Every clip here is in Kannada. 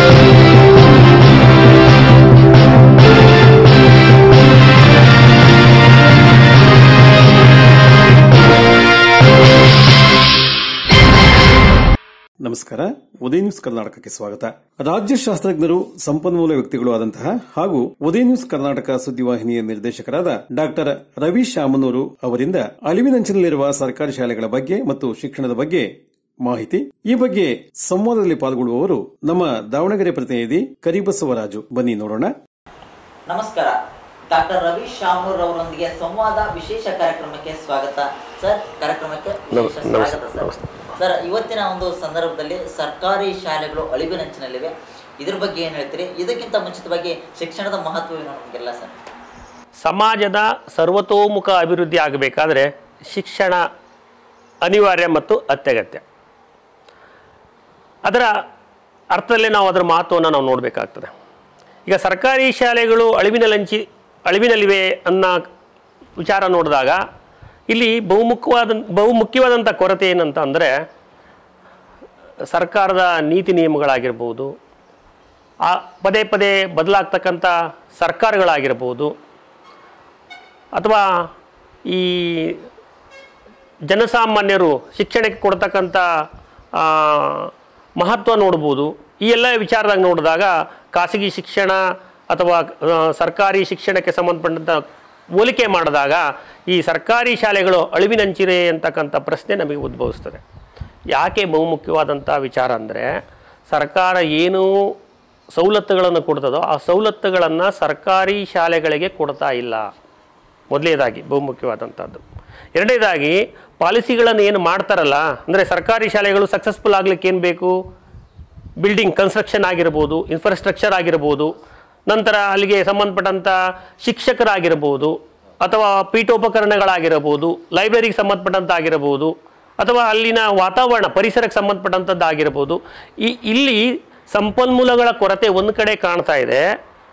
ನಮಸ್ಕಾರ. ಉದಯ ನ್ಯೂಸ್ ಕರ್ನಾಟಕಕ್ಕೆ ಸ್ವಾಗತ. ರಾಜ್ಯಶಾಸ್ತ್ರಜ್ಞರು, ಸಂಪನ್ಮೂಲ ವ್ಯಕ್ತಿಗಳು ಆದಂತಹ ಹಾಗೂ ಉದಯ ನ್ಯೂಸ್ ಕರ್ನಾಟಕ ಸುದ್ದಿವಾಹಿನಿಯ ನಿರ್ದೇಶಕರಾದ ಡಾಕ್ಟರ್ ರವಿ ಶಾಮನೂರು ಅವರಿಂದ ಅಳಿವಿನಂಚಿನಲ್ಲಿರುವ ಸರ್ಕಾರಿ ಶಾಲೆಗಳ ಬಗ್ಗೆ ಮತ್ತು ಶಿಕ್ಷಣದ ಬಗ್ಗೆ ಮಾಹಿತಿ. ಈ ಬಗ್ಗೆ ಸಂವಾದದಲ್ಲಿ ಪಾಲ್ಗೊಳ್ಳುವವರು ನಮ್ಮ ದಾವಣಗೆರೆ ಪ್ರತಿನಿಧಿ ಕರಿಬಸವರಾಜು. ಬನ್ನಿ ನೋಡೋಣ. ನಮಸ್ಕಾರ. ಡಾಕ್ಟರ್ ರವಿ ಶಾಮನೂರ್ ಅವರೊಂದಿಗೆ ಸಂವಾದ ವಿಶೇಷ ಕಾರ್ಯಕ್ರಮಕ್ಕೆ ಸ್ವಾಗತ ಸರ್. ಕಾರ್ಯಕ್ರಮಕ್ಕೆ ಸ್ವಾಗತ ಸರ್. ಸರ್, ಇವತ್ತಿನ ಒಂದು ಸಂದರ್ಭದಲ್ಲಿ ಸರ್ಕಾರಿ ಶಾಲೆಗಳು ಅಳಿವಿನಂಚಿನಲ್ಲಿವೆ. ಇದ್ರ ಬಗ್ಗೆ ಏನು ಹೇಳ್ತೀರಿ? ಇದಕ್ಕಿಂತ ಮುಂಚಿತವಾಗಿ ಶಿಕ್ಷಣದ ಮಹತ್ವವೇನು ನಮಗೆಲ್ಲ ಸರ್? ಸಮಾಜದ ಸರ್ವತೋಮುಖ ಅಭಿವೃದ್ಧಿ ಆಗಬೇಕಾದ್ರೆ ಶಿಕ್ಷಣ ಅನಿವಾರ್ಯ ಮತ್ತು ಅತ್ಯಗತ್ಯ. ಅದರ ಅರ್ಥದಲ್ಲೇ ನಾವು ಅದರ ಮಹತ್ವವನ್ನು ನಾವು ನೋಡಬೇಕಾಗ್ತದೆ. ಈಗ ಸರ್ಕಾರಿ ಶಾಲೆಗಳು ಅಳಿವಿನಲ್ಲಿವೆ ಅನ್ನೋ ವಿಚಾರ ನೋಡಿದಾಗ ಇಲ್ಲಿ ಬಹುಮುಖ್ಯವಾದಂಥ ಕೊರತೆ ಏನಂತ ಅಂದರೆ ಸರ್ಕಾರದ ನೀತಿ ನಿಯಮಗಳಾಗಿರ್ಬೋದು, ಪದೇ ಪದೇ ಬದಲಾಗ್ತಕ್ಕಂಥ ಸರ್ಕಾರಗಳಾಗಿರ್ಬೋದು, ಅಥವಾ ಈ ಜನಸಾಮಾನ್ಯರು ಶಿಕ್ಷಣಕ್ಕೆ ಕೊಡ್ತಕ್ಕಂಥ ಮಹತ್ವ ನೋಡ್ಬೋದು. ಈ ಎಲ್ಲ ವಿಚಾರದಾಗ ನೋಡಿದಾಗ ಖಾಸಗಿ ಶಿಕ್ಷಣ ಅಥವಾ ಸರ್ಕಾರಿ ಶಿಕ್ಷಣಕ್ಕೆ ಸಂಬಂಧಪಟ್ಟಂಥ ಹೋಲಿಕೆ ಮಾಡಿದಾಗ ಈ ಸರ್ಕಾರಿ ಶಾಲೆಗಳು ಅಳಿವಿನಂಚಿದೆ ಅಂತಕ್ಕಂಥ ಪ್ರಶ್ನೆ ನಮಗೆ ಉದ್ಭವಿಸ್ತದೆ. ಯಾಕೆ ಬಹುಮುಖ್ಯವಾದಂಥ ವಿಚಾರ ಅಂದರೆ ಸರ್ಕಾರ ಏನು ಸವಲತ್ತುಗಳನ್ನು ಕೊಡ್ತದೋ ಆ ಸವಲತ್ತುಗಳನ್ನು ಸರ್ಕಾರಿ ಶಾಲೆಗಳಿಗೆ ಕೊಡ್ತಾ ಇಲ್ಲ. ಮೊದಲನೇದಾಗಿ ಬಹುಮುಖ್ಯವಾದಂಥದ್ದು. ಎರಡನೇದಾಗಿ ಪಾಲಿಸಿಗಳನ್ನು ಏನು ಮಾಡ್ತಾರಲ್ಲ, ಅಂದರೆ ಸರ್ಕಾರಿ ಶಾಲೆಗಳು ಸಕ್ಸಸ್ಫುಲ್ ಆಗಲಿಕ್ಕೆ ಏನು ಬೇಕು? ಬಿಲ್ಡಿಂಗ್ ಕನ್ಸ್ಟ್ರಕ್ಷನ್ ಆಗಿರ್ಬೋದು, ಇನ್ಫ್ರಾಸ್ಟ್ರಕ್ಚರ್ ಆಗಿರ್ಬೋದು, ನಂತರ ಅಲ್ಲಿಗೆ ಸಂಬಂಧಪಟ್ಟಂಥ ಶಿಕ್ಷಕರಾಗಿರ್ಬೋದು, ಅಥವಾ ಪೀಠೋಪಕರಣಗಳಾಗಿರ್ಬೋದು, ಲೈಬ್ರರಿಗೆ ಸಂಬಂಧಪಟ್ಟಂತಾಗಿರ್ಬೋದು, ಅಥವಾ ಅಲ್ಲಿನ ವಾತಾವರಣ ಪರಿಸರಕ್ಕೆ ಸಂಬಂಧಪಟ್ಟಂಥದ್ದಾಗಿರ್ಬೋದು. ಇಲ್ಲಿ ಸಂಪನ್ಮೂಲಗಳ ಕೊರತೆ ಒಂದು ಕಡೆ ಕಾಣ್ತಾ ಇದೆ.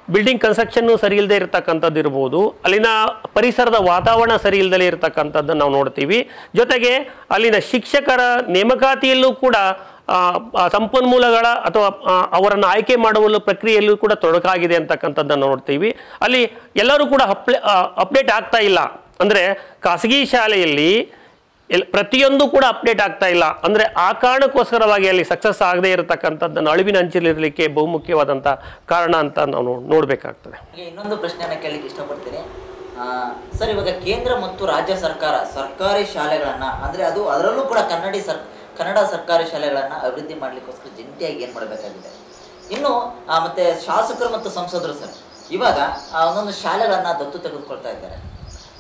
ಬಿಲ್ಡಿಂಗ್ ಕನ್ಸ್ಟ್ರಕ್ಷನ್ನು ಸರಿ ಇಲ್ಲದೆ ಇರತಕ್ಕಂಥದ್ದು ಇರ್ಬೋದು, ಅಲ್ಲಿನ ಪರಿಸರದ ವಾತಾವರಣ ಸರಿ ಇಲ್ಲದೆ ಇರತಕ್ಕಂಥದ್ದನ್ನು ನಾವು ನೋಡ್ತೀವಿ. ಜೊತೆಗೆ ಅಲ್ಲಿನ ಶಿಕ್ಷಕರ ನೇಮಕಾತಿಯಲ್ಲೂ ಕೂಡ ಸಂಪನ್ಮೂಲಗಳ ಅಥವಾ ಅವರನ್ನು ಆಯ್ಕೆ ಮಾಡುವ ಪ್ರಕ್ರಿಯೆಯಲ್ಲೂ ಕೂಡ ತೊಡಕಾಗಿದೆ ಅಂತಕ್ಕಂಥದ್ದನ್ನು ನೋಡ್ತೀವಿ. ಅಲ್ಲಿ ಎಲ್ಲರೂ ಕೂಡ ಅಪ್ಡೇಟ್ ಆಗ್ತಾ ಇಲ್ಲ. ಅಂದರೆ ಖಾಸಗಿ ಶಾಲೆಯಲ್ಲಿ ಪ್ರತಿಯೊಂದು ಕೂಡ ಅಪ್ಡೇಟ್ ಆಗ್ತಾ ಇಲ್ಲ. ಅಂದರೆ ಆ ಕಾರಣಕ್ಕೋಸ್ಕರವಾಗಿ ಅಲ್ಲಿ ಸಕ್ಸಸ್ ಆಗದೆ ಇರತಕ್ಕಂಥದ್ದನ್ನು ಅಳಿವಿನ ಅಂಚಿಲಿರಲಿಕ್ಕೆ ಬಹುಮುಖ್ಯವಾದಂಥ ಕಾರಣ ಅಂತ ನಾವು ನೋಡಬೇಕಾಗ್ತದೆ. ಇನ್ನೊಂದು ಪ್ರಶ್ನೆಯನ್ನು ಕೇಳಲಿಕ್ಕೆ ಇಷ್ಟಪಡ್ತೀನಿ ಸರ್. ಇವಾಗ ಕೇಂದ್ರ ಮತ್ತು ರಾಜ್ಯ ಸರ್ಕಾರ ಸರ್ಕಾರಿ ಶಾಲೆಗಳನ್ನು, ಅಂದರೆ ಅದರಲ್ಲೂ ಕೂಡ ಕನ್ನಡ ಸರ್ಕಾರಿ ಶಾಲೆಗಳನ್ನು ಅಭಿವೃದ್ಧಿ ಮಾಡಲಿಕ್ಕೋಸ್ಕರ ಜಂಟಿಯಾಗಿ ಏನು ಮಾಡಬೇಕಾಗಿದೆ? ಇನ್ನು ಮತ್ತೆ ಶಾಸಕರು ಮತ್ತು ಸಂಸದರು ಸರ್ ಇವಾಗ ಒಂದೊಂದು ಶಾಲೆಗಳನ್ನು ದತ್ತು ತೆಗೆದುಕೊಳ್ತಾ ಇದ್ದಾರೆ.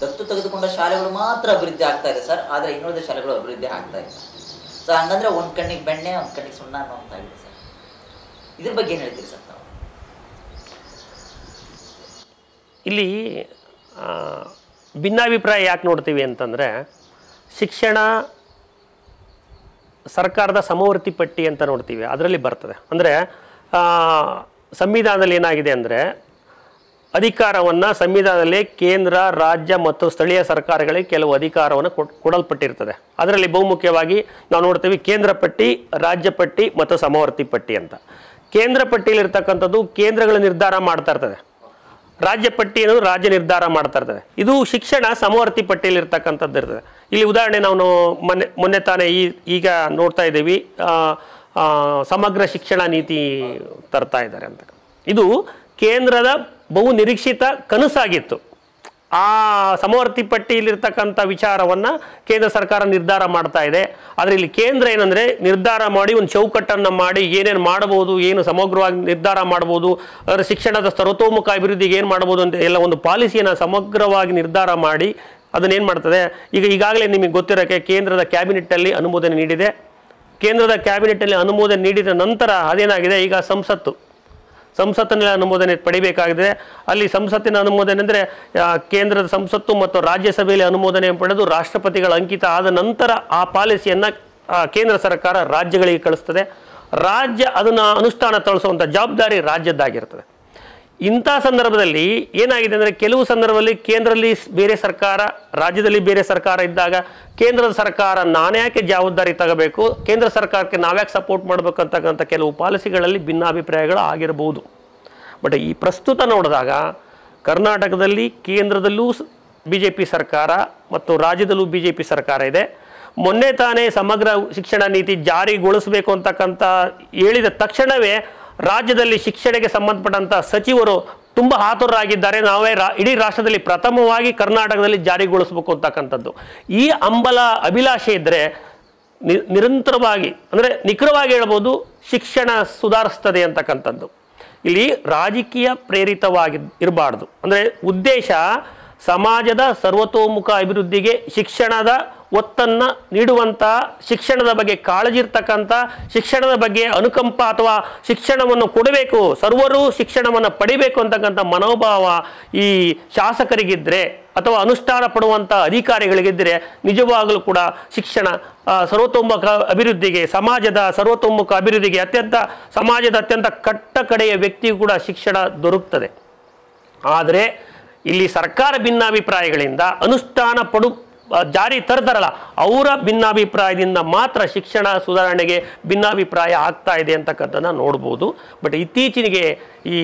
ದತ್ತು ತೆಗೆದುಕೊಂಡ ಶಾಲೆಗಳು ಮಾತ್ರ ಅಭಿವೃದ್ಧಿ ಆಗ್ತಾ ಇದೆ ಸರ್, ಆದರೆ ಇನ್ನುಳಿದ ಶಾಲೆಗಳು ಅಭಿವೃದ್ಧಿ ಆಗ್ತಾ ಇಲ್ಲ. ಸೊ ಹಂಗಂದ್ರೆ ಒಂದು ಕಣ್ಣಿಗೆ ಬೆಣ್ಣೆ, ಒಂದು ಕಣ್ಣಿಗೆ ಸುಣ್ಣ ಅನ್ನೋಂತಾಗಿದೆ ಸರ್. ಇದ್ರ ಬಗ್ಗೆ ಏನು ಹೇಳ್ತೀರಿ ಸರ್ ತಾವು? ಇಲ್ಲಿ ಭಿನ್ನಾಭಿಪ್ರಾಯ ಯಾಕೆ ನೋಡ್ತೀವಿ ಅಂತಂದರೆ, ಶಿಕ್ಷಣ ಸರ್ಕಾರದ ಸಮವರ್ತಿ ಪಟ್ಟಿ ಅಂತ ನೋಡ್ತೀವಿ, ಅದರಲ್ಲಿ ಬರ್ತದೆ. ಅಂದರೆ ಸಂವಿಧಾನದಲ್ಲಿ ಏನಾಗಿದೆ ಅಂದರೆ ಅಧಿಕಾರವನ್ನು ಸಂವಿಧಾನದಲ್ಲಿ ಕೇಂದ್ರ, ರಾಜ್ಯ ಮತ್ತು ಸ್ಥಳೀಯ ಸರ್ಕಾರಗಳಿಗೆ ಕೆಲವು ಅಧಿಕಾರವನ್ನು ಕೊಡಲ್ಪಟ್ಟಿರ್ತದೆ. ಅದರಲ್ಲಿ ಬಹುಮುಖ್ಯವಾಗಿ ನಾವು ನೋಡ್ತೀವಿ ಕೇಂದ್ರ ಪಟ್ಟಿ, ರಾಜ್ಯ ಪಟ್ಟಿ ಮತ್ತು ಸಮವರ್ತಿ ಪಟ್ಟಿ ಅಂತ. ಕೇಂದ್ರ ಪಟ್ಟಿಯಲ್ಲಿರ್ತಕ್ಕಂಥದ್ದು ಕೇಂದ್ರಗಳು ನಿರ್ಧಾರ ಮಾಡ್ತಾ ಇರ್ತದೆ, ರಾಜ್ಯ ಪಟ್ಟಿಯನ್ನು ರಾಜ್ಯ ನಿರ್ಧಾರ ಮಾಡ್ತಾ ಇರ್ತದೆ. ಇದು ಶಿಕ್ಷಣ ಸಮವರ್ತಿ ಪಟ್ಟಿಯಲ್ಲಿ ಇರ್ತಕ್ಕಂಥದ್ದು ಇರ್ತದೆ. ಇಲ್ಲಿ ಉದಾಹರಣೆ ನಾವು ಮೊನ್ನೆ ತಾನೇ ಈಗ ನೋಡ್ತಾ ಇದ್ದೀವಿ, ಸಮಗ್ರ ಶಿಕ್ಷಣ ನೀತಿ ತರ್ತಾ ಇದ್ದಾರೆ ಅಂತ. ಇದು ಕೇಂದ್ರದ ಬಹು ನಿರೀಕ್ಷಿತ ಕನಸಾಗಿತ್ತು. ಆ ಸಮವರ್ತಿ ಪಟ್ಟಿಯಲ್ಲಿರ್ತಕ್ಕಂಥ ವಿಚಾರವನ್ನು ಕೇಂದ್ರ ಸರ್ಕಾರ ನಿರ್ಧಾರ ಮಾಡ್ತಾ ಇದೆ. ಆದರೆ ಇಲ್ಲಿ ಕೇಂದ್ರ ಏನಂದರೆ ನಿರ್ಧಾರ ಮಾಡಿ ಒಂದು ಚೌಕಟ್ಟನ್ನು ಮಾಡಿ ಏನೇನು ಮಾಡ್ಬೋದು, ಏನು ಸಮಗ್ರವಾಗಿ ನಿರ್ಧಾರ ಮಾಡ್ಬೋದು, ಅದರ ಶಿಕ್ಷಣದ ಸರ್ವತೋಮುಖ ಅಭಿವೃದ್ಧಿಗೆ ಏನು ಮಾಡ್ಬೋದು ಅಂತ ಎಲ್ಲ ಒಂದು ಪಾಲಿಸಿಯನ್ನು ಸಮಗ್ರವಾಗಿ ನಿರ್ಧಾರ ಮಾಡಿ ಅದನ್ನೇನು ಮಾಡ್ತದೆ. ಈಗಾಗಲೇ ನಿಮಗೆ ಗೊತ್ತಿರೋಕ್ಕೆ ಕೇಂದ್ರದ ಕ್ಯಾಬಿನೆಟ್ಟಲ್ಲಿ ಅನುಮೋದನೆ ನೀಡಿದೆ. ಕೇಂದ್ರದ ಕ್ಯಾಬಿನೆಟ್ಟಲ್ಲಿ ಅನುಮೋದನೆ ನೀಡಿದ ನಂತರ ಅದೇನಾಗಿದೆ, ಈಗ ಸಂಸತ್ತಿನ ಅನುಮೋದನೆ ಪಡಿಬೇಕಾಗಿದೆ. ಅಲ್ಲಿ ಸಂಸತ್ತಿನ ಅನುಮೋದನೆ ಅಂದರೆ ಕೇಂದ್ರದ ಸಂಸತ್ತು ಮತ್ತು ರಾಜ್ಯಸಭೆಯಲ್ಲಿ ಅನುಮೋದನೆ ಪಡೆದು ರಾಷ್ಟ್ರಪತಿಗಳ ಅಂಕಿತ ಆದ ನಂತರ ಆ ಪಾಲಿಸಿಯನ್ನು ಕೇಂದ್ರ ಸರ್ಕಾರ ರಾಜ್ಯಗಳಿಗೆ ಕಳಿಸ್ತದೆ. ರಾಜ್ಯ ಅದನ್ನು ಅನುಷ್ಠಾನ ತಳಿಸುವಂಥ ಜವಾಬ್ದಾರಿ ರಾಜ್ಯದ್ದಾಗಿರ್ತದೆ. ಇಂಥ ಸಂದರ್ಭದಲ್ಲಿ ಏನಾಗಿದೆ ಅಂದರೆ ಕೆಲವು ಸಂದರ್ಭದಲ್ಲಿ ಕೇಂದ್ರದಲ್ಲಿ ಬೇರೆ ಸರ್ಕಾರ, ರಾಜ್ಯದಲ್ಲಿ ಬೇರೆ ಸರ್ಕಾರ ಇದ್ದಾಗ ಕೇಂದ್ರದ ಸರ್ಕಾರ ನಾನ್ಯಾಕೆ ಜವಾಬ್ದಾರಿ ತಗೋಬೇಕು, ಕೇಂದ್ರ ಸರ್ಕಾರಕ್ಕೆ ನಾವ್ಯಾಕೆ ಸಪೋರ್ಟ್ ಮಾಡಬೇಕು ಅಂತಕ್ಕಂಥ ಕೆಲವು ಪಾಲಿಸಿಗಳಲ್ಲಿ ಭಿನ್ನಾಭಿಪ್ರಾಯಗಳು ಆಗಿರಬಹುದು. ಬಟ್ ಈ ಪ್ರಸ್ತುತ ನೋಡಿದಾಗ ಕರ್ನಾಟಕದಲ್ಲಿ ಕೇಂದ್ರದಲ್ಲೂ BJP ಸರ್ಕಾರ ಮತ್ತು ರಾಜ್ಯದಲ್ಲೂ BJP ಸರ್ಕಾರ ಇದೆ. ಮೊನ್ನೆ ತಾನೇ ಸಮಗ್ರ ಶಿಕ್ಷಣ ನೀತಿ ಜಾರಿಗೊಳಿಸಬೇಕು ಅಂತಕ್ಕಂಥ ಹೇಳಿದ ತಕ್ಷಣವೇ ರಾಜ್ಯದಲ್ಲಿ ಶಿಕ್ಷಣಕ್ಕೆ ಸಂಬಂಧಪಟ್ಟಂಥ ಸಚಿವರು ತುಂಬ ಆತುರರಾಗಿದ್ದಾರೆ. ನಾವೇ ಇಡೀ ರಾಷ್ಟ್ರದಲ್ಲಿ ಪ್ರಥಮವಾಗಿ ಕರ್ನಾಟಕದಲ್ಲಿ ಜಾರಿಗೊಳಿಸಬೇಕು ಅಂತಕ್ಕಂಥದ್ದು. ಈ ಹಂಬಲ ಅಭಿಲಾಷೆ ಇದ್ದರೆ ನಿರಂತರವಾಗಿ ಅಂದರೆ ನಿಖರವಾಗಿ ಹೇಳ್ಬೋದು ಶಿಕ್ಷಣ ಸುಧಾರಿಸ್ತದೆ ಅಂತಕ್ಕಂಥದ್ದು. ಇಲ್ಲಿ ರಾಜಕೀಯ ಪ್ರೇರಿತವಾಗಿ ಇರಬಾರ್ದು. ಅಂದರೆ ಉದ್ದೇಶ ಸಮಾಜದ ಸರ್ವತೋಮುಖ ಅಭಿವೃದ್ಧಿಗೆ ಶಿಕ್ಷಣದ ಒತ್ತನ್ನು ನೀಡುವಂಥ, ಶಿಕ್ಷಣದ ಬಗ್ಗೆ ಕಾಳಜಿ ಇರ್ತಕ್ಕಂಥ, ಶಿಕ್ಷಣದ ಬಗ್ಗೆ ಅನುಕಂಪ ಅಥವಾ ಶಿಕ್ಷಣವನ್ನು ಕೊಡಬೇಕು, ಸರ್ವರೂ ಶಿಕ್ಷಣವನ್ನು ಪಡಿಬೇಕು ಅಂತಕ್ಕಂಥ ಮನೋಭಾವ ಈ ಶಾಸಕರಿಗಿದ್ದರೆ ಅಥವಾ ಅನುಷ್ಠಾನ ಪಡುವಂಥ ಅಧಿಕಾರಿಗಳಿಗಿದ್ದರೆ ನಿಜವಾಗಲೂ ಕೂಡ ಶಿಕ್ಷಣ ಸರ್ವತೋಮುಖ ಅಭಿವೃದ್ಧಿಗೆ, ಸಮಾಜದ ಸರ್ವತೋಮುಖ ಅಭಿವೃದ್ಧಿಗೆ ಸಮಾಜದ ಅತ್ಯಂತ ಕಟ್ಟ ಕಡೆಯ ವ್ಯಕ್ತಿಗೂ ಕೂಡ ಶಿಕ್ಷಣ ದೊರಕುತ್ತದೆ. ಆದರೆ ಇಲ್ಲಿ ಸರ್ಕಾರ ಭಿನ್ನಾಭಿಪ್ರಾಯಗಳಿಂದ ಅನುಷ್ಠಾನ ಜಾರಿ ತರ್ತಾರಲ್ಲ ಅವರ ಭಿನ್ನಾಭಿಪ್ರಾಯದಿಂದ ಮಾತ್ರ ಶಿಕ್ಷಣ ಸುಧಾರಣೆಗೆ ಭಿನ್ನಾಭಿಪ್ರಾಯ ಆಗ್ತಾ ಇದೆ ಅಂತಕ್ಕಂಥದ್ದನ್ನು ನೋಡ್ಬೋದು. ಬಟ್ ಇತ್ತೀಚೆಗೆ ಈ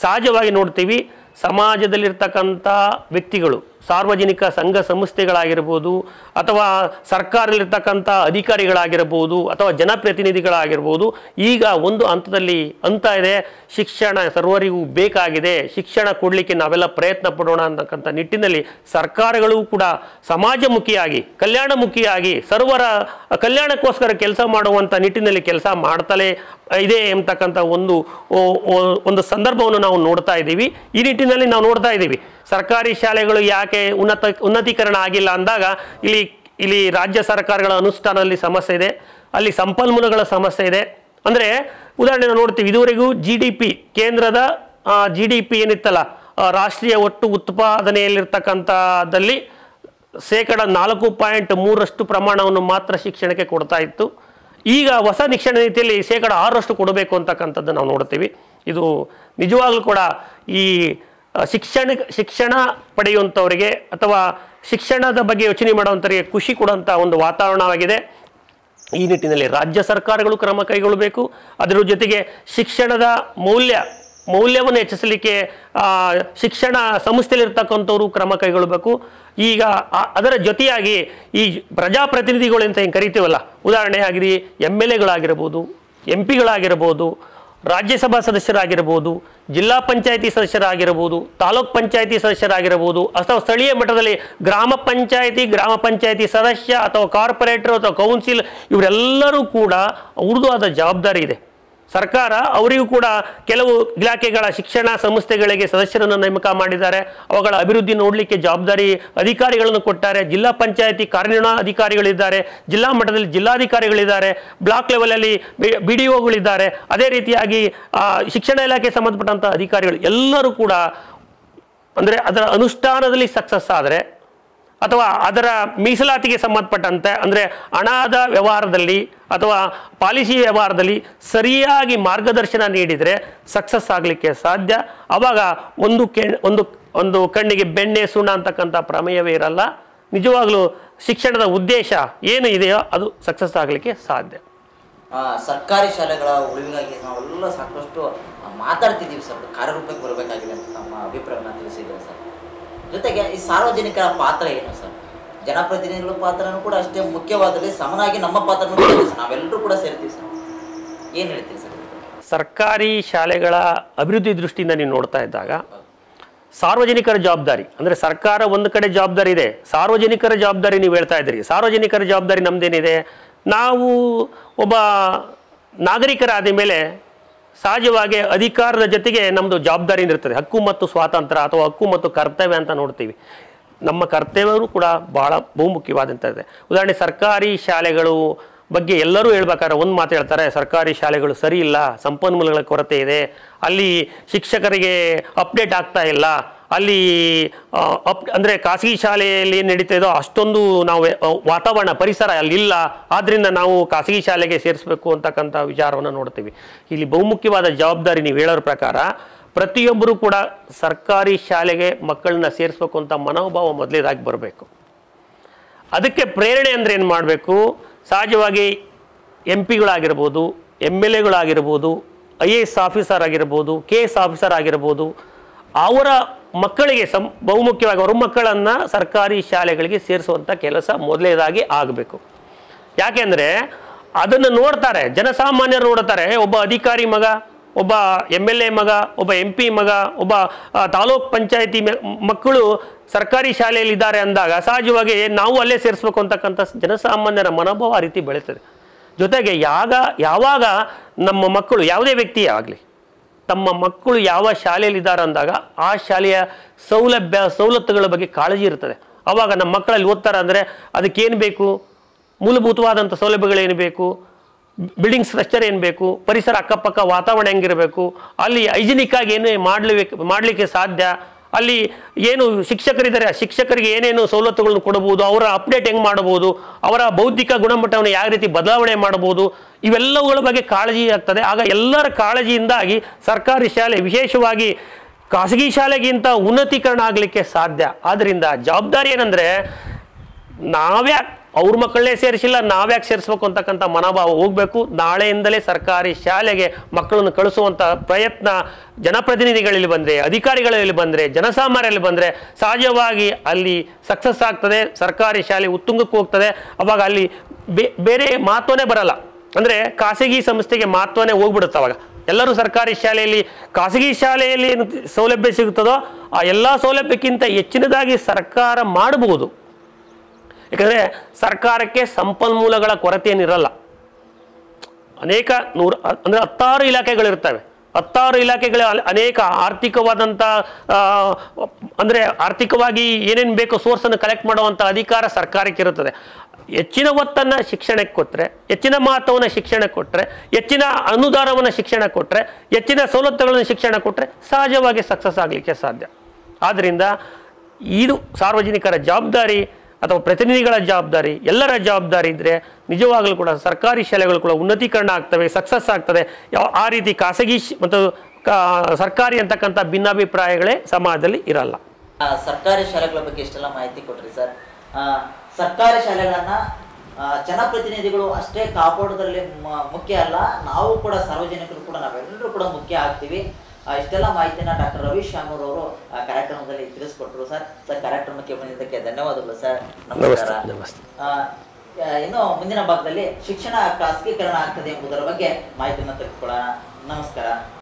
ಸಹಜವಾಗಿ ನೋಡ್ತೀವಿ, ಸಮಾಜದಲ್ಲಿರ್ತಕ್ಕಂಥ ವ್ಯಕ್ತಿಗಳು, ಸಾರ್ವಜನಿಕ ಸಂಘ ಸಂಸ್ಥೆಗಳಾಗಿರ್ಬೋದು ಅಥವಾ ಸರ್ಕಾರದಲ್ಲಿರ್ತಕ್ಕಂಥ ಅಧಿಕಾರಿಗಳಾಗಿರ್ಬೋದು ಅಥವಾ ಜನಪ್ರತಿನಿಧಿಗಳಾಗಿರ್ಬೋದು, ಈಗ ಒಂದು ಹಂತದಲ್ಲಿ ಅಂತ ಇದೆ, ಶಿಕ್ಷಣ ಸರ್ವರಿಗೂ ಬೇಕಾಗಿದೆ, ಶಿಕ್ಷಣ ಕೊಡಲಿಕ್ಕೆ ನಾವೆಲ್ಲ ಪ್ರಯತ್ನ ಪಡೋಣ ಅಂತಕ್ಕಂಥ ನಿಟ್ಟಿನಲ್ಲಿ ಸರ್ಕಾರಗಳು ಕೂಡ ಸಮಾಜಮುಖಿಯಾಗಿ, ಕಲ್ಯಾಣಮುಖಿಯಾಗಿ, ಸರ್ವರ ಕಲ್ಯಾಣಕ್ಕೋಸ್ಕರ ಕೆಲಸ ಮಾಡುವಂಥ ನಿಟ್ಟಿನಲ್ಲಿ ಕೆಲಸ ಮಾಡ್ತಲೇ ಇದೆ ಎಂಬತಕ್ಕಂಥ ಒಂದು ಸಂದರ್ಭವನ್ನು ನಾವು ನೋಡ್ತಾ ಇದ್ದೀವಿ. ಈ ನಿಟ್ಟಿನಲ್ಲಿ ನಾವು ನೋಡ್ತಾ ಇದ್ದೀವಿ ಸರ್ಕಾರಿ ಶಾಲೆಗಳು ಯಾಕೆ ಉನ್ನತೀಕರಣ ಆಗಿಲ್ಲ ಅಂದಾಗ ಇಲ್ಲಿ ರಾಜ್ಯ ಸರ್ಕಾರಗಳ ಅನುಷ್ಠಾನದಲ್ಲಿ ಸಮಸ್ಯೆ ಇದೆ, ಅಲ್ಲಿ ಸಂಪನ್ಮೂಲಗಳ ಸಮಸ್ಯೆ ಇದೆ. ಅಂದರೆ ಉದಾಹರಣೆ ನಾವು ನೋಡ್ತೀವಿ, ಇದುವರೆಗೂ GDP ಕೇಂದ್ರದ GDP ಏನಿತ್ತಲ್ಲ, ರಾಷ್ಟ್ರೀಯ ಒಟ್ಟು ಉತ್ಪಾದನೆಯಲ್ಲಿರ್ತಕ್ಕಂಥದ್ದಲ್ಲಿ 4.3% ಪ್ರಮಾಣವನ್ನು ಮಾತ್ರ ಶಿಕ್ಷಣಕ್ಕೆ ಕೊಡ್ತಾ ಇತ್ತು. ಈಗ ಹೊಸ ಶಿಕ್ಷಣ ನೀತಿಯಲ್ಲಿ 6% ಕೊಡಬೇಕು ಅಂತಕ್ಕಂಥದ್ದು ನಾವು ನೋಡ್ತೀವಿ. ಇದು ನಿಜವಾಗ್ಲೂ ಕೂಡ ಈ ಶಿಕ್ಷಣ ಪಡೆಯುವಂಥವರಿಗೆ ಅಥವಾ ಶಿಕ್ಷಣದ ಬಗ್ಗೆ ಯೋಚನೆ ಮಾಡುವಂಥವರಿಗೆ ಖುಷಿ ಕೊಡುವಂಥ ಒಂದು ವಾತಾವರಣವಾಗಿದೆ. ಈ ನಿಟ್ಟಿನಲ್ಲಿ ರಾಜ್ಯ ಸರ್ಕಾರಗಳು ಕ್ರಮ ಕೈಗೊಳ್ಳಬೇಕು. ಅದರ ಜೊತೆಗೆ ಶಿಕ್ಷಣದ ಮೌಲ್ಯವನ್ನು ಹೆಚ್ಚಿಸಲಿಕ್ಕೆ ಶಿಕ್ಷಣ ಸಂಸ್ಥೆಯಲ್ಲಿರ್ತಕ್ಕಂಥವರು ಕ್ರಮ ಕೈಗೊಳ್ಳಬೇಕು. ಈಗ ಅದರ ಜೊತೆಯಾಗಿ ಈ ಪ್ರಜಾಪ್ರತಿನಿಧಿಗಳು ಅಂತ ಏನು ಕರಿತೀವಲ್ಲ, ಉದಾಹರಣೆಯಾಗಿ MLAಗಳಾಗಿರ್ಬೋದು, MP ಗಳಾಗಿರ್ಬೋದು, ರಾಜ್ಯಸಭಾ ಸದಸ್ಯರಾಗಿರ್ಬೋದು, ಜಿಲ್ಲಾ ಪಂಚಾಯಿತಿ ಸದಸ್ಯರಾಗಿರ್ಬೋದು, ತಾಲೂಕ್ ಪಂಚಾಯಿತಿ ಸದಸ್ಯರಾಗಿರ್ಬೋದು ಅಥವಾ ಸ್ಥಳೀಯ ಮಟ್ಟದಲ್ಲಿ ಗ್ರಾಮ ಪಂಚಾಯಿತಿ ಸದಸ್ಯ ಅಥವಾ ಕಾರ್ಪೊರೇಟರ್ ಅಥವಾ ಕೌನ್ಸಿಲ್, ಇವರೆಲ್ಲರೂ ಕೂಡ ಅವ್ರದ್ದು ಆದ ಜವಾಬ್ದಾರಿ ಇದೆ. ಸರ್ಕಾರ ಅವರಿಗೂ ಕೂಡ ಕೆಲವು ಇಲಾಖೆಗಳ ಶಿಕ್ಷಣ ಸಂಸ್ಥೆಗಳಿಗೆ ಸದಸ್ಯರನ್ನು ನೇಮಕ ಮಾಡಿದ್ದಾರೆ, ಅವುಗಳ ಅಭಿವೃದ್ಧಿ ನೋಡಲಿಕ್ಕೆ ಜವಾಬ್ದಾರಿ ಅಧಿಕಾರಿಗಳನ್ನು ಕೊಟ್ಟಾರೆ. ಜಿಲ್ಲಾ ಪಂಚಾಯಿತಿ ಕಾರ್ಯನಿರ್ವಹಣಾ ಅಧಿಕಾರಿಗಳಿದ್ದಾರೆ, ಜಿಲ್ಲಾ ಮಟ್ಟದಲ್ಲಿ ಜಿಲ್ಲಾಧಿಕಾರಿಗಳಿದ್ದಾರೆ, ಬ್ಲಾಕ್ ಲೆವೆಲಲ್ಲಿ BDOಗಳಿದ್ದಾರೆ, ಅದೇ ರೀತಿಯಾಗಿ ಶಿಕ್ಷಣ ಇಲಾಖೆ ಸಂಬಂಧಪಟ್ಟಂಥ ಅಧಿಕಾರಿಗಳು ಎಲ್ಲರೂ ಕೂಡ ಅಂದರೆ ಅದರ ಅನುಷ್ಠಾನದಲ್ಲಿ ಸಕ್ಸಸ್ ಆದರೆ ಅಥವಾ ಅದರ ಮೀಸಲಾತಿಗೆ ಸಂಬಂಧಪಟ್ಟಂತೆ ಅಂದರೆ ಹಣದ ವ್ಯವಹಾರದಲ್ಲಿ ಅಥವಾ ಪಾಲಿಸಿ ವ್ಯವಹಾರದಲ್ಲಿ ಸರಿಯಾಗಿ ಮಾರ್ಗದರ್ಶನ ನೀಡಿದರೆ ಸಕ್ಸಸ್ ಆಗಲಿಕ್ಕೆ ಸಾಧ್ಯ. ಆವಾಗ ಒಂದು ಕಣ್ಣಿಗೆ ಬೆಣ್ಣೆ ಸುಣ್ಣ ಅಂತಕ್ಕಂಥ ಪ್ರಮೇಯವೇ ಇರಲ್ಲ. ನಿಜವಾಗ್ಲೂ ಶಿಕ್ಷಣದ ಉದ್ದೇಶ ಏನು ಇದೆಯೋ ಅದು ಸಕ್ಸಸ್ ಆಗಲಿಕ್ಕೆ ಸಾಧ್ಯ. ಸರ್ಕಾರಿ ಶಾಲೆಗಳ ಉಳಿವಿಗಾಗಿ ನಾವೆಲ್ಲ ಸಾಕಷ್ಟು ಮಾತಾಡ್ತಿದ್ದೀವಿ ಸರ್, ಕಾರ್ಯರೂಪಕ್ಕೆ ಬರಬೇಕಾಗಿದೆ ಅಂತ ನಮ್ಮ ಅಭಿಪ್ರಾಯವನ್ನು ತಿಳಿಸಿದ್ದೀವಿ ಸರ್. ಜೊತೆಗೆ ಈ ಸಾರ್ವಜನಿಕರ ಪಾತ್ರ ಏನು ಸರ್? ಜನಪ್ರತಿನಿಧಿಗಳ ಪಾತ್ರನೂ ಕೂಡ ಅಷ್ಟೇ ಮುಖ್ಯವಾದಲ್ಲಿ ಸಮನಾಗಿ ನಮ್ಮ ಪಾತ್ರನೂ ಕೂಡ ಇದೆ ಸರ್, ನಾವೆಲ್ಲರೂ ಕೂಡ ಸೇರ್ತೀವಿ ಸರ್. ಏನು ಹೇಳ್ತೀವಿ ಸರ್? ಸರ್ಕಾರಿ ಶಾಲೆಗಳ ಅಭಿವೃದ್ಧಿ ದೃಷ್ಟಿಯಿಂದ ನೀವು ನೋಡ್ತಾ ಇದ್ದಾಗ ಸಾರ್ವಜನಿಕರ ಜವಾಬ್ದಾರಿ ಅಂದರೆ ಸರ್ಕಾರ ಒಂದು ಕಡೆ ಜವಾಬ್ದಾರಿ ಇದೆ, ಸಾರ್ವಜನಿಕರ ಜವಾಬ್ದಾರಿ ನೀವು ಹೇಳ್ತಾ ಇದ್ದೀರಿ. ಸಾರ್ವಜನಿಕರ ಜವಾಬ್ದಾರಿ ನಮ್ದೇನಿದೆ? ನಾವು ಒಬ್ಬ ನಾಗರಿಕರಾದ ಮೇಲೆ ಸಹಜವಾಗಿ ಅಧಿಕಾರದ ಜೊತೆಗೆ ನಮ್ಮದು ಜವಾಬ್ದಾರಿ ಇರ್ತದೆ. ಹಕ್ಕು ಮತ್ತು ಸ್ವಾತಂತ್ರ್ಯ ಅಥವಾ ಹಕ್ಕು ಮತ್ತು ಕರ್ತವ್ಯ ಅಂತ ನೋಡ್ತೀವಿ. ನಮ್ಮ ಕರ್ತವ್ಯವೂ ಕೂಡ ಬಹಳ ಬಹುಮುಖ್ಯವಾದಂಥದ್ದೇ. ಉದಾಹರಣೆ ಸರ್ಕಾರಿ ಶಾಲೆಗಳು ಬಗ್ಗೆ ಎಲ್ಲರೂ ಹೇಳ್ಬೇಕಾದ್ರೆ ಒಂದು ಮಾತು ಹೇಳ್ತಾರೆ, ಸರ್ಕಾರಿ ಶಾಲೆಗಳು ಸರಿ ಇಲ್ಲ, ಸಂಪನ್ಮೂಲಗಳ ಕೊರತೆ ಇದೆ, ಅಲ್ಲಿ ಶಿಕ್ಷಕರಿಗೆ ಅಪ್ಡೇಟ್ ಆಗ್ತಾ ಇಲ್ಲ, ಅಲ್ಲಿ ಅಂದರೆ ಖಾಸಗಿ ಶಾಲೆಯಲ್ಲಿ ಏನು ನಡೀತಾ ಇದೋ ಅಷ್ಟೊಂದು ನಾವು ವಾತಾವರಣ ಪರಿಸರ ಅಲ್ಲಿಲ್ಲ, ಆದ್ದರಿಂದ ನಾವು ಖಾಸಗಿ ಶಾಲೆಗೆ ಸೇರಿಸಬೇಕು ಅಂತಕ್ಕಂಥ ವಿಚಾರವನ್ನು ನೋಡ್ತೀವಿ. ಇಲ್ಲಿ ಬಹುಮುಖ್ಯವಾದ ಜವಾಬ್ದಾರಿ ನೀವು ಹೇಳೋರ ಪ್ರಕಾರ ಪ್ರತಿಯೊಬ್ಬರೂ ಕೂಡ ಸರ್ಕಾರಿ ಶಾಲೆಗೆ ಮಕ್ಕಳನ್ನ ಸೇರಿಸ್ಬೇಕು ಅಂತ ಮನೋಭಾವ ಮೊದಲೇದಾಗಿ ಬರಬೇಕು. ಅದಕ್ಕೆ ಪ್ರೇರಣೆ ಅಂದರೆ ಏನು ಮಾಡಬೇಕು? ಸಹಜವಾಗಿ MP ಗಳಾಗಿರ್ಬೋದು, MLA ಗಳಾಗಿರ್ಬೋದು, IAS ಆಫೀಸರ್ ಆಗಿರ್ಬೋದು, KS ಆಫೀಸರ್ ಆಗಿರ್ಬೋದು, ಅವರ ಮಕ್ಕಳಿಗೆ ಬಹುಮುಖ್ಯವಾಗಿ ಅವ್ರ ಮಕ್ಕಳನ್ನು ಸರ್ಕಾರಿ ಶಾಲೆಗಳಿಗೆ ಸೇರಿಸುವಂಥ ಕೆಲಸ ಮೊದಲೇದಾಗಿ ಆಗಬೇಕು. ಯಾಕೆಂದರೆ ಅದನ್ನು ನೋಡ್ತಾರೆ, ಜನಸಾಮಾನ್ಯರು ನೋಡ್ತಾರೆ. ಒಬ್ಬ ಅಧಿಕಾರಿ ಮಗ, ಒಬ್ಬ MLA ಮಗ, ಒಬ್ಬ MP ಮಗ, ಒಬ್ಬ ತಾಲೂಕ್ ಪಂಚಾಯತಿ ಮಕ್ಕಳು ಸರ್ಕಾರಿ ಶಾಲೆಯಲ್ಲಿದ್ದಾರೆ ಅಂದಾಗ ಸಹಜವಾಗಿ ನಾವು ಅಲ್ಲೇ ಸೇರಿಸ್ಬೇಕು ಅಂತಕ್ಕಂಥ ಜನಸಾಮಾನ್ಯರ ಮನೋಭಾವ ಆ ರೀತಿ ಬೆಳೀತದೆ. ಜೊತೆಗೆ ಯಾವಾಗ ನಮ್ಮ ಮಕ್ಕಳು, ಯಾವುದೇ ವ್ಯಕ್ತಿ ಆಗಲಿ, ತಮ್ಮ ಮಕ್ಕಳು ಯಾವ ಶಾಲೆಯಲ್ಲಿದ್ದಾರೆ ಅಂದಾಗ ಆ ಶಾಲೆಯ ಸವಲತ್ತುಗಳ ಬಗ್ಗೆ ಕಾಳಜಿ ಇರ್ತದೆ. ಆವಾಗ ನಮ್ಮ ಮಕ್ಕಳಲ್ಲಿ ಓದ್ತಾರೆ ಅಂದರೆ ಅದಕ್ಕೇನು ಬೇಕು, ಮೂಲಭೂತವಾದಂಥ ಸೌಲಭ್ಯಗಳೇನು ಬೇಕು, ಬಿಲ್ಡಿಂಗ್ ಸ್ಟ್ರಕ್ಚರ್ ಏನು ಬೇಕು, ಪರಿಸರ ಅಕ್ಕಪಕ್ಕ ವಾತಾವರಣ ಹೆಂಗಿರಬೇಕು, ಅಲ್ಲಿ ಹೈಜಿನಿಕ್ ಆಗಿ ಏನು ಮಾಡಲಿಕ್ಕೆ ಸಾಧ್ಯ, ಅಲ್ಲಿ ಏನು ಶಿಕ್ಷಕರಿದ್ದಾರೆ ಆ ಶಿಕ್ಷಕರಿಗೆ ಏನೇನು ಸವಲತ್ತುಗಳನ್ನು ಕೊಡಬಹುದು, ಅವರ ಅಪ್ಡೇಟ್ ಹೆಂಗೆ ಮಾಡಬಹುದು, ಅವರ ಬೌದ್ಧಿಕ ಗುಣಮಟ್ಟವನ್ನು ಯಾವ ರೀತಿ ಬದಲಾವಣೆ ಮಾಡಬಹುದು, ಇವೆಲ್ಲವುಗಳ ಬಗ್ಗೆ ಕಾಳಜಿ ಆಗ್ತದೆ. ಆಗ ಎಲ್ಲರ ಕಾಳಜಿಯಿಂದಾಗಿ ಸರ್ಕಾರಿ ಶಾಲೆ ವಿಶೇಷವಾಗಿ ಖಾಸಗಿ ಶಾಲೆಗಿಂತ ಉನ್ನತೀಕರಣ ಆಗಲಿಕ್ಕೆ ಸಾಧ್ಯ. ಆದ್ದರಿಂದ ಜವಾಬ್ದಾರಿ ಏನಂದರೆ ನಾವ್ಯಾಕೆ ಅವ್ರ ಮಕ್ಕಳನ್ನೇ ಸೇರಿಸಿಲ್ಲ, ನಾವ್ಯಾಕೆ ಸೇರಿಸ್ಬೇಕು ಅಂತಕ್ಕಂಥ ಮನೋಭಾವ ಹೋಗಬೇಕು. ನಾಳೆಯಿಂದಲೇ ಸರ್ಕಾರಿ ಶಾಲೆಗೆ ಮಕ್ಕಳನ್ನು ಕಳಿಸುವಂಥ ಪ್ರಯತ್ನ ಜನಪ್ರತಿನಿಧಿಗಳಲ್ಲಿ ಬಂದರೆ, ಅಧಿಕಾರಿಗಳಲ್ಲಿ ಬಂದರೆ, ಜನಸಾಮಾನ್ಯರಲ್ಲಿ ಬಂದರೆ ಸಹಜವಾಗಿ ಅಲ್ಲಿ ಸಕ್ಸಸ್ ಆಗ್ತದೆ. ಸರ್ಕಾರಿ ಶಾಲೆ ಉತ್ತುಂಗಕ್ಕೆ ಹೋಗ್ತದೆ. ಅವಾಗ ಅಲ್ಲಿ ಬೇರೆ ಮಹತ್ವನೇ ಬರಲ್ಲ. ಅಂದರೆ ಖಾಸಗಿ ಸಂಸ್ಥೆಗೆ ಮಹತ್ವನೇ ಹೋಗ್ಬಿಡುತ್ತೆ. ಅವಾಗ ಎಲ್ಲರೂ ಸರ್ಕಾರಿ ಶಾಲೆಯಲ್ಲಿ, ಖಾಸಗಿ ಶಾಲೆಯಲ್ಲಿ ಏನು ಸೌಲಭ್ಯ ಸಿಗುತ್ತದೋ ಆ ಎಲ್ಲ ಸೌಲಭ್ಯಕ್ಕಿಂತ ಹೆಚ್ಚಿನದಾಗಿ ಸರ್ಕಾರ ಮಾಡಬಹುದು. ಯಾಕಂದರೆ ಸರ್ಕಾರಕ್ಕೆ ಸಂಪನ್ಮೂಲಗಳ ಕೊರತೆ ಏನಿರಲ್ಲ. ಅನೇಕ ಅಂದರೆ 10 ಇಲಾಖೆಗಳಿರ್ತವೆ. 10 ಇಲಾಖೆಗಳ ಅನೇಕ ಆರ್ಥಿಕವಾದಂಥ ಅಂದರೆ ಆರ್ಥಿಕವಾಗಿ ಏನೇನು ಬೇಕೋ ಸೋರ್ಸನ್ನು ಕಲೆಕ್ಟ್ ಮಾಡುವಂಥ ಅಧಿಕಾರ ಸರ್ಕಾರಕ್ಕೆ ಇರುತ್ತದೆ. ಹೆಚ್ಚಿನ ಒತ್ತನ್ನು ಶಿಕ್ಷಣಕ್ಕೆ ಕೊಟ್ಟರೆ, ಹೆಚ್ಚಿನ ಮಹತ್ವವನ್ನು ಶಿಕ್ಷಣಕ್ಕೆ ಕೊಟ್ಟರೆ, ಹೆಚ್ಚಿನ ಅನುದಾನವನ್ನು ಶಿಕ್ಷಣ ಕೊಟ್ಟರೆ, ಹೆಚ್ಚಿನ ಸವಲತ್ತುಗಳನ್ನು ಶಿಕ್ಷಣ ಕೊಟ್ಟರೆ ಸಹಜವಾಗಿ ಸಕ್ಸಸ್ ಆಗಲಿಕ್ಕೆ ಸಾಧ್ಯ. ಆದ್ದರಿಂದ ಇದು ಸಾರ್ವಜನಿಕರ ಜವಾಬ್ದಾರಿ ಅಥವಾ ಪ್ರತಿನಿಧಿಗಳ ಜವಾಬ್ದಾರಿ, ಎಲ್ಲರ ಜವಾಬ್ದಾರಿ ಇದ್ದರೆ ನಿಜವಾಗಲೂ ಕೂಡ ಸರ್ಕಾರಿ ಶಾಲೆಗಳು ಕೂಡ ಉನ್ನತೀಕರಣ ಆಗ್ತವೆ, ಸಕ್ಸಸ್ ಆಗ್ತದೆ. ಆ ರೀತಿ ಖಾಸಗಿ ಮತ್ತು ಸರ್ಕಾರಿ ಅಂತಕ್ಕಂಥ ಭಿನ್ನಾಭಿಪ್ರಾಯಗಳೇ ಸಮಾಜದಲ್ಲಿ ಇರಲ್ಲ. ಸರ್ಕಾರಿ ಶಾಲೆಗಳ ಬಗ್ಗೆ ಇಷ್ಟೆಲ್ಲ ಮಾಹಿತಿ ಕೊಟ್ರಿ ಸರ್. ಸರ್ಕಾರಿ ಶಾಲೆಗಳನ್ನ ಜನಪ್ರತಿನಿಧಿಗಳು ಅಷ್ಟೇ ಕಾಪಾಡೋದ್ರಲ್ಲಿ ಮುಖ್ಯ ಅಲ್ಲ, ನಾವು ಕೂಡ ಸಾರ್ವಜನಿಕರು ಕೂಡ ನಾವೆಲ್ಲರೂ ಕೂಡ ಮುಖ್ಯ ಆಗ್ತೀವಿ. ಇಷ್ಟೆಲ್ಲ ಮಾಹಿತಿನ ಡಾಕ್ಟರ್ ರವಿ ಶಾಮೂರ್ ಅವರು ಕಾರ್ಯಕ್ರಮದಲ್ಲಿ ತಿಳಿಸ್ಕೊಟ್ರು ಸರ್. ಕಾರ್ಯಕ್ರಮಕ್ಕೆ ಬಂದಿದ್ದಕ್ಕೆ ಧನ್ಯವಾದಗಳು ಸರ್. ನಮಸ್ಕಾರ. ಇನ್ನು ಮುಂದಿನ ಭಾಗದಲ್ಲಿ ಶಿಕ್ಷಣ ಖಾಸಗೀಕರಣ ಆಗ್ತದೆ ಎಂಬುದರ ಬಗ್ಗೆ ಮಾಹಿತಿಯನ್ನು ತೆಗೆದುಕೊಳ್ಳೋಣ. ನಮಸ್ಕಾರ.